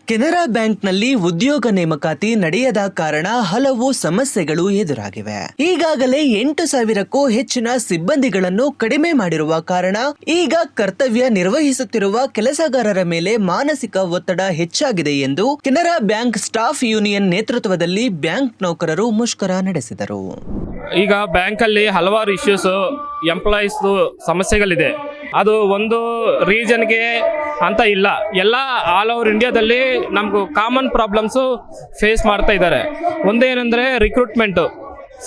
ಕೆನರಾ ಬ್ಯಾಂಕ್ನಲ್ಲಿ ಉದ್ಯೋಗ ನೇಮಕಾತಿ ನಡೆಯದ ಕಾರಣ ಹಲವು ಸಮಸ್ಯೆಗಳು ಎದುರಾಗಿವೆ. ಈಗಾಗಲೇ 8,000ಕ್ಕೂ ಹೆಚ್ಚಿನ ಸಿಬ್ಬಂದಿಗಳನ್ನು ಕಡಿಮೆ ಮಾಡಿರುವ ಕಾರಣ ಈಗ ಕರ್ತವ್ಯ ನಿರ್ವಹಿಸುತ್ತಿರುವ ಕೆಲಸಗಾರರ ಮೇಲೆ ಮಾನಸಿಕ ಒತ್ತಡ ಹೆಚ್ಚಾಗಿದೆ ಎಂದು ಕೆನರಾ ಬ್ಯಾಂಕ್ ಸ್ಟಾಫ್ ಯೂನಿಯನ್ ನೇತೃತ್ವದಲ್ಲಿ ಬ್ಯಾಂಕ್ ನೌಕರರು ಮುಷ್ಕರ ನಡೆಸಿದರು. ಈಗ ಬ್ಯಾಂಕಲ್ಲಿ ಹಲವಾರು ಇಶ್ಯೂಸ್ ಎಂಪ್ಲಾಯೀಸ್ ಸಮಸ್ಯೆಗಳಿದೆ. ಅದು ಒಂದು ರೀಜನ್ಗೆ ಅಂತ ಇಲ್ಲ, ಎಲ್ಲ ಆಲ್ ಓವರ್ ಇಂಡಿಯಾದಲ್ಲಿ ನಮಗೂ ಕಾಮನ್ ಪ್ರಾಬ್ಲಮ್ಸು ಫೇಸ್ ಮಾಡ್ತಾ ಇದ್ದಾರೆ. ಒಂದೇನೆಂದರೆ ರಿಕ್ರೂಟ್ಮೆಂಟು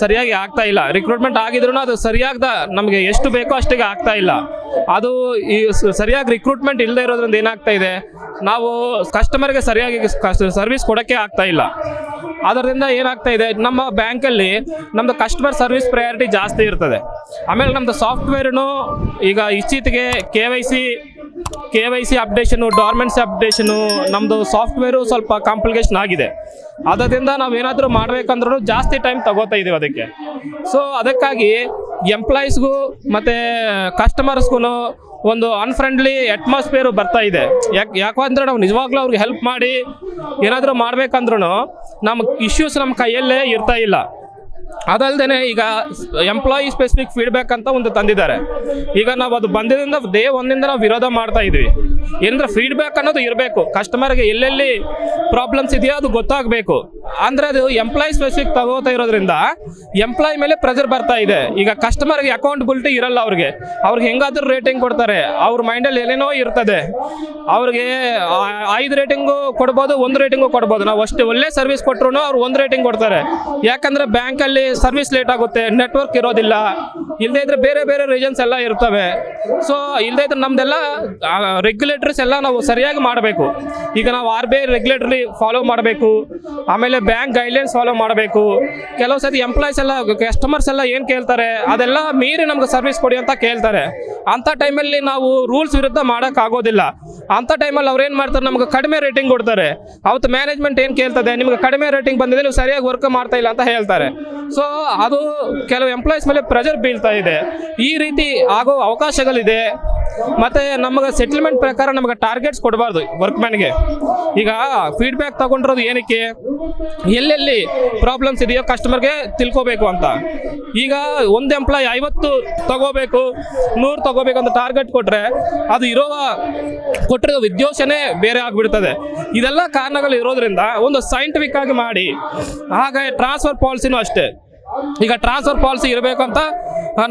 ಸರಿಯಾಗಿ ಆಗ್ತಾ ಇಲ್ಲ. ರಿಕ್ರೂಟ್ಮೆಂಟ್ ಆಗಿದ್ರೂ ಅದು ಸರಿಯಾದ ನಮಗೆ ಎಷ್ಟು ಬೇಕೋ ಅಷ್ಟಿಗೆ ಆಗ್ತಾ ಇಲ್ಲ. ಅದು ಈ ಸರಿಯಾಗಿ ರಿಕ್ರೂಟ್ಮೆಂಟ್ ಇಲ್ಲದೆ ಇರೋದ್ರಿಂದ ಏನಾಗ್ತಾ ಇದೆ, ನಾವು ಕಸ್ಟಮರ್ಗೆ ಸರಿಯಾಗಿ ಸರ್ವಿಸ್ ಕೊಡೋಕ್ಕೆ ಆಗ್ತಾ ಇಲ್ಲ. ಅದರಿಂದ ಏನಾಗ್ತಾ ಇದೆ, ನಮ್ಮ ಬ್ಯಾಂಕಲ್ಲಿ ನಮ್ಮದು ಕಸ್ಟಮರ್ ಸರ್ವಿಸ್ ಪ್ರಯಾರಿಟಿ ಜಾಸ್ತಿ ಇರ್ತದೆ. ಆಮೇಲೆ ನಮ್ಮದು ಸಾಫ್ಟ್ವೇರ್ನು ಈಗ ಇತ್ತೀಚೆಗೆ K Y C updation, ಡಾರ್ಮೆಂಟ್ಸ್ updation, ನಮ್ಮದು ಸಾಫ್ಟ್ವೇರು ಸ್ವಲ್ಪ ಕಾಂಪ್ಲಿಕೇಶನ್ ಆಗಿದೆ. ಅದರಿಂದ ನಾವೇನಾದರೂ ಮಾಡಬೇಕಂದ್ರೂ ಜಾಸ್ತಿ ಟೈಮ್ ತಗೋತಾ ಇದ್ದೀವಿ ಅದಕ್ಕೆ. ಸೊ ಅದಕ್ಕಾಗಿ ಎಂಪ್ಲಾಯೀಸ್ಗೂ ಮತ್ತು ಕಸ್ಟಮರ್ಸ್ಗೂ ಒಂದು ಅನ್ಫ್ರೆಂಡ್ಲಿ ಅಟ್ಮಾಸ್ಫಿಯರು ಬರ್ತಾ ಇದೆ. ಯಾಕಂದ್ರೆ ನಾವು ನಿಜವಾಗ್ಲೂ ಅವ್ರಿಗೆ ಹೆಲ್ಪ್ ಮಾಡಿ ಏನಾದರೂ ಮಾಡಬೇಕಂದ್ರೂ ನಮ್ಮ ಇಶ್ಯೂಸ್ ನಮ್ಮ ಕೈಯಲ್ಲೇ ಇರ್ತಾ ಇಲ್ಲ. ಅದಲ್ಲದೆ ಈಗ ಎಂಪ್ಲಾಯಿ ಸ್ಪೆಸಿಫಿಕ್ ಫೀಡ್ಬ್ಯಾಕ್ ಅಂತ ಒಂದು ತಂದಿದ್ದಾರೆ. ಈಗ ನಾವು ಅದು ಬಂದಿದ್ದರಿಂದ ಡೇ ಒಂದಿಂದ ನಾವು ವಿರೋಧ ಮಾಡ್ತಾ ಇದ್ವಿ. ಏನಂದ್ರೆ ಫೀಡ್ಬ್ಯಾಕ್ ಅನ್ನೋದು ಇರಬೇಕು, ಕಸ್ಟಮರ್ಗೆ ಎಲ್ಲೆಲ್ಲಿ ಪ್ರಾಬ್ಲಮ್ಸ್ ಇದೆಯೋ ಅದು ಗೊತ್ತಾಗಬೇಕು. ಅಂದರೆ ಅದು ಎಂಪ್ಲಾಯಿ ಸ್ಪೆಸಿಫಿಕ್ ತಗೋತಾ ಇರೋದ್ರಿಂದ ಎಂಪ್ಲಾಯ್ ಮೇಲೆ ಪ್ರೆಷರ್ ಬರ್ತಾ ಇದೆ. ಈಗ ಕಸ್ಟಮರ್ಗೆ ಅಕೌಂಟಬಿಲಿಟಿ ಇರಲ್ಲ. ಅವ್ರಿಗೆ ಹೆಂಗಾದ್ರೂ ರೇಟಿಂಗ್ ಕೊಡ್ತಾರೆ, ಅವ್ರ ಮೈಂಡಲ್ಲಿ ಏನೇನೋ ಇರ್ತದೆ. ಅವ್ರಿಗೆ 5 ರೇಟಿಂಗು ಕೊಡ್ಬೋದು, 1 ರೇಟಿಂಗು ಕೊಡ್ಬೋದು. ನಾವು ಅಷ್ಟು ಒಳ್ಳೆ ಸರ್ವಿಸ್ ಕೊಟ್ಟರು ಅವ್ರು 1 ರೇಟಿಂಗ್ ಕೊಡ್ತಾರೆ. ಯಾಕಂದರೆ ಬ್ಯಾಂಕಲ್ಲಿ ಸರ್ವಿಸ್ ಲೇಟ್ ಆಗುತ್ತೆ, ನೆಟ್ವರ್ಕ್ ಇರೋದಿಲ್ಲ, ಇಲ್ಲದೇ ಇದ್ರೆ ಬೇರೆ ಬೇರೆ ರೀಸನ್ಸ್ ಎಲ್ಲ ಇರ್ತವೆ. ಸೊ ಇಲ್ಲದೇ ಇದ್ರೆ ನಮ್ದೆಲ್ಲ ರೆಗ್ಯುಲೇಟರ್ಸ್ ಎಲ್ಲ ನಾವು ಸರಿಯಾಗಿ ಮಾಡಬೇಕು. ಈಗ ನಾವು RBI ರೆಗ್ಯುಲೇಟರಿ ಫಾಲೋ ಮಾಡಬೇಕು, ಆಮೇಲೆ ಬ್ಯಾಂಕ್ ಗೈಡ್ಲೈನ್ಸ್ ಫಾಲೋ ಮಾಡಬೇಕು. ಕೆಲವು ಸತಿ ಎಂಪ್ಲಾಯೀಸ್ ಎಲ್ಲ ಕಸ್ಟಮರ್ಸ್ ಎಲ್ಲ ಏನು ಕೇಳ್ತಾರೆ ಅದೆಲ್ಲ ಮೀರಿ ನಮ್ಗೆ ಸರ್ವಿಸ್ ಕೊಡಿ ಅಂತ ಕೇಳ್ತಾರೆ. ಅಂಥ ಟೈಮಲ್ಲಿ ನಾವು ರೂಲ್ಸ್ ವಿರುದ್ಧ ಮಾಡೋಕ್ಕಾಗೋದಿಲ್ಲ. ಅಂಥ ಟೈಮಲ್ಲಿ ಅವ್ರು ಏನು ಮಾಡ್ತಾರೆ, ನಮ್ಗೆ ಕಡಿಮೆ ರೇಟಿಂಗ್ ಕೊಡ್ತಾರೆ. ಅವತ್ತು ಮ್ಯಾನೇಜ್ಮೆಂಟ್ ಏನು ಕೇಳ್ತದೆ, ನಿಮ್ಗೆ ಕಡಿಮೆ ರೇಟಿಂಗ್ ಬಂದಿದೆ, ನೀವು ಸರಿಯಾಗಿ ವರ್ಕ್ ಮಾಡ್ತಾ ಇಲ್ಲ ಅಂತ ಹೇಳ್ತಾರೆ. ಸೊ ಅದು ಕೆಲವು ಎಂಪ್ಲಾಯೀಸ್ ಮೇಲೆ ಪ್ರೆಷರ್ ಬೀಳ್ತಾ ಇದೆ. ಈ ರೀತಿ ಆಗೋ ಅವಕಾಶಗಳಿದೆ. ಮತ್ತು ನಮಗೆ ಸೆಟಲ್ಮೆಂಟ್ ಪ್ರಕಾರ ನಮಗೆ ಟಾರ್ಗೆಟ್ಸ್ ಕೊಡಬಾರ್ದು ವರ್ಕ್ಮ್ಯಾನ್ಗೆ. ಈಗ ಫೀಡ್ಬ್ಯಾಕ್ ತಗೊಂಡಿರೋದು ಏನಕ್ಕೆ, ಎಲ್ಲೆಲ್ಲಿ ಪ್ರಾಬ್ಲಮ್ಸ್ ಇದೆಯೋ ಕಸ್ಟಮರ್ಗೆ ತಿಳ್ಕೋಬೇಕು ಅಂತ. ಈಗ ಒಂದು ಎಂಪ್ಲಾಯ್ 50 ತಗೋಬೇಕು, 100 ತಗೋಬೇಕು ಅಂತ ಟಾರ್ಗೆಟ್ ಕೊಟ್ಟರೆ ಅದು ಕೊಟ್ಟಿರೋ ಉದ್ದೇಶನೇ ಬೇರೆ ಆಗಿಬಿಡ್ತದೆ. ಇದೆಲ್ಲ ಕಾರಣಗಳು ಇರೋದ್ರಿಂದ ಒಂದು ಸೈಂಟಿಫಿಕ್ ಆಗಿ ಮಾಡಿ. ಹಾಗೆ ಟ್ರಾನ್ಸ್ಫರ್ ಪಾಲಿಸಿನೂ ಅಷ್ಟೇ. ಈಗ ಟ್ರಾನ್ಸ್ಫರ್ ಪಾಲಿಸಿ ಇರಬೇಕು ಅಂತ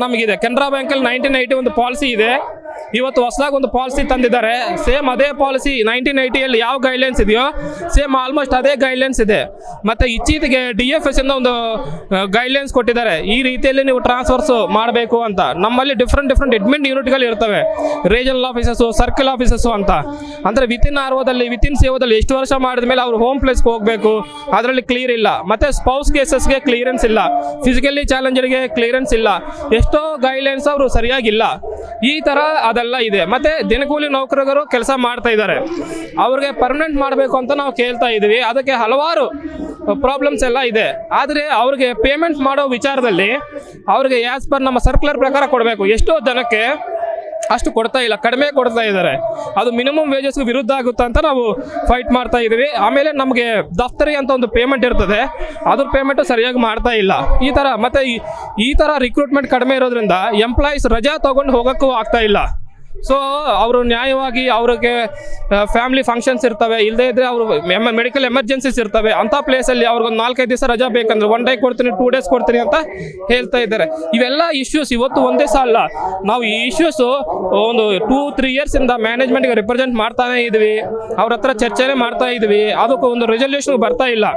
ನಮಗಿದೆ. ಕೆನರಾ ಬ್ಯಾಂಕಲ್ಲಿ 1980 ಒಂದು ಪಾಲಿಸಿ ಇದೆ. ಇವತ್ತು ಹೊಸದಾಗಿ ಒಂದು ಪಾಲಿಸಿ ತಂದಿದ್ದಾರೆ. ಸೇಮ್ ಅದೇ ಪಾಲಿಸಿ 1980ಯಲ್ಲಿ ಯಾವ ಗೈಡ್ಲೈನ್ಸ್ ಇದೆಯೋ ಸೇಮ್ ಆಲ್ಮೋಸ್ಟ್ ಅದೇ ಗೈಡ್ಲೈನ್ಸ್ ಇದೆ. ಮತ್ತು ಇತ್ತೀಚೆಗೆ DFS ಇಂದ ಒಂದು ಗೈಡ್ಲೈನ್ಸ್ ಕೊಟ್ಟಿದ್ದಾರೆ, ಈ ರೀತಿಯಲ್ಲಿ ನೀವು ಟ್ರಾನ್ಸ್ಫರ್ಸ್ ಮಾಡಬೇಕು ಅಂತ. ನಮ್ಮಲ್ಲಿ ಡಿಫ್ರೆಂಟ್ ಅಡ್ಮಿನ್ ಯೂನಿಟ್ಗಳು ಇರ್ತವೆ, ರೀಜನಲ್ ಆಫೀಸಸ್ಸು, ಸರ್ಕಲ್ ಆಫೀಸಸ್ಸು ಅಂತ. ಅಂದರೆ ವಿತಿನ್ ಸೇವದಲ್ಲಿ ಎಷ್ಟು ವರ್ಷ ಮಾಡಿದ ಮೇಲೆ ಅವರು ಹೋಮ್ ಪ್ಲೇಸ್ಗೆ ಹೋಗಬೇಕು, ಅದರಲ್ಲಿ ಕ್ಲಿಯರ್ ಇಲ್ಲ. ಮತ್ತು ಸ್ಪೌಸ್ ಕೇಸಸ್ಗೆ ಕ್ಲಿಯರೆನ್ಸ್ ಇಲ್ಲ, ಫಿಸಿಕಲಿ ಚಾಲೆಂಜರ್ಗೆ ಕ್ಲಿಯರೆನ್ಸ್ ಇಲ್ಲ, ಎಷ್ಟೋ ಗೈಡ್ಲೈನ್ಸ್ ಅವರು ಸರಿಯಾಗಿಲ್ಲ. ಈ ಥರ ಅದೆಲ್ಲ ಇದೆ. ಮತ್ತು ದಿನಕೂಲಿ ನೌಕರರು ಕೆಲಸ ಮಾಡ್ತಾ ಇದ್ದಾರೆ, ಅವ್ರಿಗೆ ಪರ್ಮನೆಂಟ್ ಮಾಡಬೇಕು ಅಂತ ನಾವು ಕೇಳ್ತಾ ಇದ್ದೀವಿ. ಅದಕ್ಕೆ ಹಲವಾರು ಪ್ರಾಬ್ಲಮ್ಸ್ ಎಲ್ಲ ಇದೆ. ಆದರೆ ಅವ್ರಿಗೆ ಪೇಮೆಂಟ್ ಮಾಡೋ ವಿಚಾರದಲ್ಲಿ ಅವ್ರಿಗೆ ಆ್ಯಸ್ ಪರ್ ನಮ್ಮ ಸರ್ಕ್ಯುಲರ್ ಪ್ರಕಾರ ಕೊಡಬೇಕು. ಎಷ್ಟೋ ಜನಕ್ಕೆ ಅಷ್ಟು ಕೊಡ್ತಾ ಇಲ್ಲ, ಕಡಿಮೆ ಕೊಡ್ತಾ ಇದ್ದಾರೆ. ಅದು ಮಿನಿಮಮ್ ವೇಜಸ್ಗೆ ವಿರುದ್ಧ ಆಗುತ್ತೆ ಅಂತ ನಾವು ಫೈಟ್ ಮಾಡ್ತಾ ಇದ್ದೀವಿ. ಆಮೇಲೆ ನಮಗೆ ದಫ್ತರಿ ಅಂತ ಒಂದು ಪೇಮೆಂಟ್ ಇರ್ತದೆ, ಅದ್ರ ಪೇಮೆಂಟು ಸರಿಯಾಗಿ ಮಾಡ್ತಾ ಇಲ್ಲ. ಈ ಥರ ರಿಕ್ರೂಟ್ಮೆಂಟ್ ಕಡಿಮೆ ಇರೋದ್ರಿಂದ ಎಂಪ್ಲಾಯೀಸ್ ರಜಾ ತೊಗೊಂಡು ಹೋಗೋಕ್ಕೂ ಆಗ್ತಾ ಇಲ್ಲ. ಸೊ ಅವರು ನ್ಯಾಯವಾಗಿ ಅವ್ರಿಗೆ ಫ್ಯಾಮಿಲಿ ಫಂಕ್ಷನ್ಸ್ ಇರ್ತವೆ, ಇಲ್ಲದೇ ಇದ್ದರೆ ಅವರು ಮೆಡಿಕಲ್ ಎಮರ್ಜೆನ್ಸೀಸ್ ಇರ್ತವೆ. ಅಂಥ ಪ್ಲೇಸಲ್ಲಿ ಅವ್ರಿಗೊಂದು 4-5 ದಿವಸ ರಜಾ ಬೇಕಂದ್ರೆ 1 ಡೇ ಕೊಡ್ತೀನಿ, 2 ಡೇಸ್ ಕೊಡ್ತೀನಿ ಅಂತ ಹೇಳ್ತಾ ಇದ್ದಾರೆ. ಇವೆಲ್ಲ ಇಶ್ಯೂಸ್ ಇವತ್ತು ಒಂದೇ ಸಲ ಅಲ್ಲ, ನಾವು ಈ ಇಶ್ಯೂಸು ಒಂದು 2-3 ಇಯರ್ಸಿಂದ ಮ್ಯಾನೇಜ್ಮೆಂಟ್ಗೆ ರಿಪ್ರೆಸೆಂಟ್ ಮಾಡ್ತಾನೇ ಇದ್ವಿ, ಅವ್ರ ಹತ್ರ ಚರ್ಚೆನೇ ಮಾಡ್ತಾ ಇದ್ವಿ. ಅದಕ್ಕೆ ಒಂದು ರೆಸಲ್ಯೂಷನ್ ಬರ್ತಾ ಇಲ್ಲ.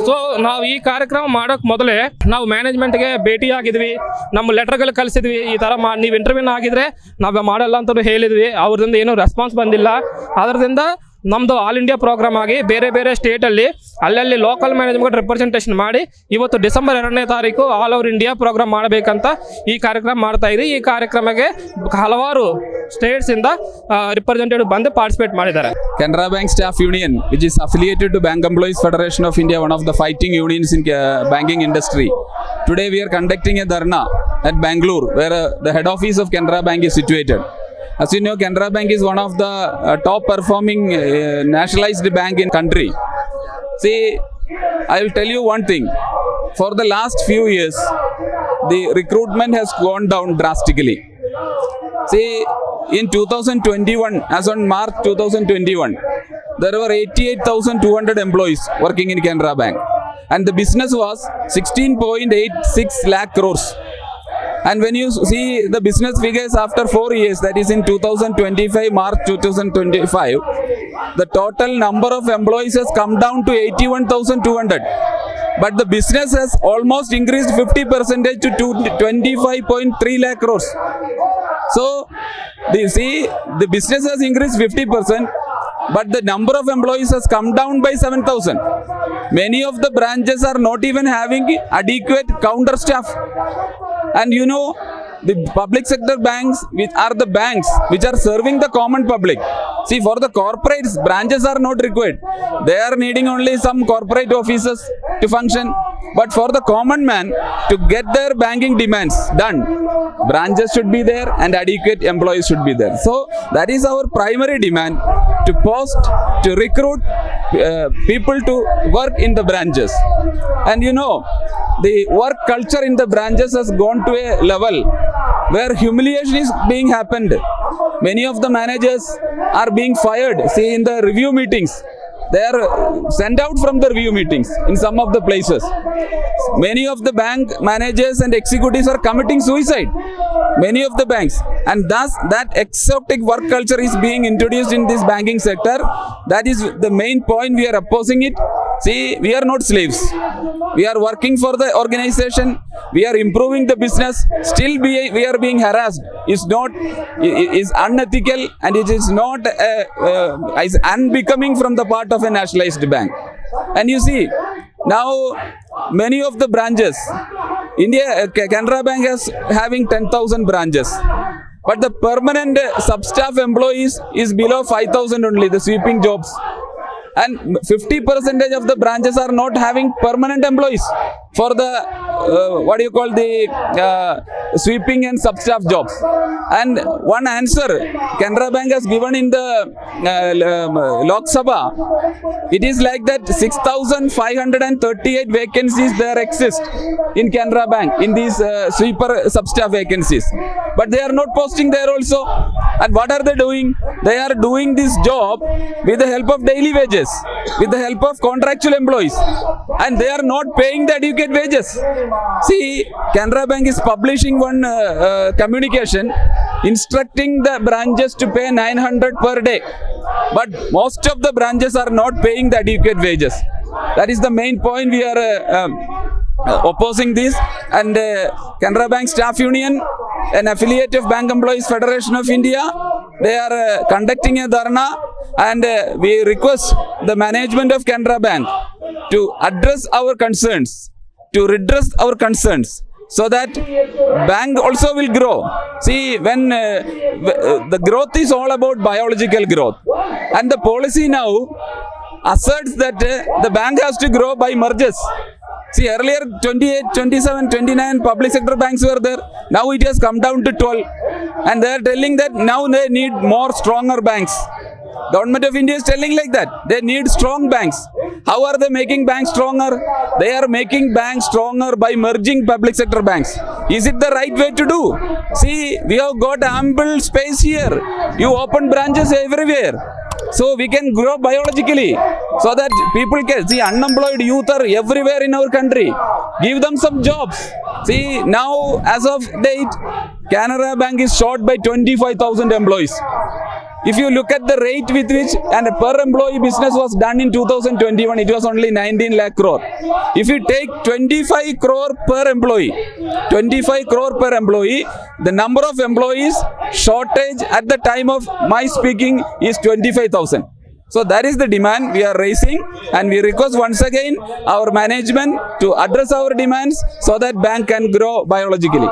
ಸೊ ನಾವು ಈ ಕಾರ್ಯಕ್ರಮ ಮಾಡೋಕ್ಕೆ ಮೊದಲೇ ನಾವು ಮ್ಯಾನೇಜ್ಮೆಂಟ್ಗೆ ಭೇಟಿ ಆಗಿದ್ವಿ, ನಮ್ಮ ಲೆಟರ್ಗಳು ಕಳಿಸಿದ್ವಿ. ಈ ಥರ ನೀವು ಇಂಟರ್ವ್ಯೂನ ಆಗಿದ್ರೆ ನಾವು ಮಾಡಲ್ಲ ಅಂತ ಹೇಳಿದ್ವಿ. ಅವ್ರದಿಂದ ಏನೂ ರೆಸ್ಪಾನ್ಸ್ ಬಂದಿಲ್ಲ. ಅದರಿಂದ ನಮ್ಮದು ಆಲ್ ಇಂಡಿಯಾ ಪ್ರೋಗ್ರಾಮ್ ಆಗಿ ಬೇರೆ ಬೇರೆ ಸ್ಟೇಟಲ್ಲಿ ಅಲ್ಲಲ್ಲಿ ಲೋಕಲ್ ಮ್ಯಾನೇಜ್ಮೆಂಟ್ ರಿಪ್ರೆಸೆಂಟೇಷನ್ ಮಾಡಿ ಇವತ್ತು ಡಿಸೆಂಬರ್ 2ನೇ ತಾರೀಕು ಆಲ್ ಓವರ್ ಇಂಡಿಯಾ ಪ್ರೋಗ್ರಾಮ್ ಮಾಡಬೇಕಂತ ಈ ಕಾರ್ಯಕ್ರಮ ಮಾಡ್ತಾ ಇದ್ದೀವಿ. ಈ ಕಾರ್ಯಕ್ರಮಕ್ಕೆ ಹಲವಾರು ಸ್ಟೇಟ್ಸಿಂದ ರಿಪ್ರೆಸೆಂಟೇಟಿವ್ ಬಂದು ಪಾರ್ಟಿಸಿಪೇಟ್ ಮಾಡಿದ್ದಾರೆ. Canara Bank Staff Union, which is affiliated to Bank Employees Federation of India, one of the fighting unions in banking industry. Today we are conducting a dharna at Bangalore, where the head office of Canara Bank is situated. As you know, Canara Bank is one of the top performing nationalized bank in country. See, I will tell you one thing. For the last few years, the recruitment has gone down drastically. See, in 2021, as on March 2021, there were 88,200 employees working in Canara Bank. And the business was 16.86 lakh crores. And when you see the business figures after 4 years, that is in 2025, March 2025, the total number of employees has come down to 81,200. But the business has almost increased 50% to 25.3 lakh crores. So, the business has increased 50%, but the number of employees has come down by 7,000. Many of the branches are not even having adequate counter staff. And you know, the public sector banks, which are the banks which are serving the common public. See, for the corporates, branches are not required. They are needing only some corporate offices to function. But for the common man, to get their banking demands done, branches should be there and adequate employees should be there. So that is our primary demand, to post, to recruit people to work in the branches. And you know, the work culture in the branches has gone to a level where humiliation is being happened. Many of the managers are being fired. See, in the review meetings, they are sent out from the review meetings in some of the places. Many of the bank managers and executives are committing suicide. Many of the banks. And thus, that exotic work culture is being introduced in this banking sector. That is the main point. We are opposing it. See, we are not slaves. We are working for the organization. We are improving the business. Still, we are being harassed. Is unethical, and it is not is unbecoming from the part of a nationalized bank. And you see, now many of the branches, Canara Bank is having 10,000 branches. But the permanent sub-staff employees is below 5,000 only, the sweeping jobs. And 50% of the branches are not having permanent employees for the sweeping and sub-staff jobs. And one answer Canara Bank has given in the Lok Sabha, it is like that 6,538 vacancies there exist in Canara Bank, in these sweeper sub-staff vacancies. But they are not posting there also. And what are they doing? They are doing this job with the help of daily wages, with the help of contractual employees. And they are not paying the adequate wages. See, Canara Bank is publishing one communication instructing the branches to pay 900 per day. But most of the branches are not paying the adequate wages. That is the main point. We are opposing this. And Canara Bank Staff Union, an affiliate of Bank Employees Federation of India, they are conducting a dharna, and we request the management of Canara Bank to address our concerns, to redress our concerns, so that bank also will grow. See, when the growth is all about biological growth, and the policy now asserts that the bank has to grow by mergers. See, earlier 28, 27, 29 public sector banks were there. Now it has come down to 12. And they are telling that now they need more stronger banks. Government of India is telling like that. They need strong banks. How are they making banks stronger? They are making banks stronger by merging public sector banks. Is it the right way to do? See, we have got ample space here. You open branches everywhere. So we can grow biologically, so that people can see. Unemployed youth are everywhere in our country. Give them some jobs. See, now as of date, Canara Bank is short by 25,000 employees. If you look at the rate with which and per employee business was done in 2021, it was only 19 lakh crore. If you take 25 crore per employee, the number of employees shortage at the time of my speaking is 25,000. So that is the demand we are raising, and we request once again our management to address our demands so that bank can grow biologically.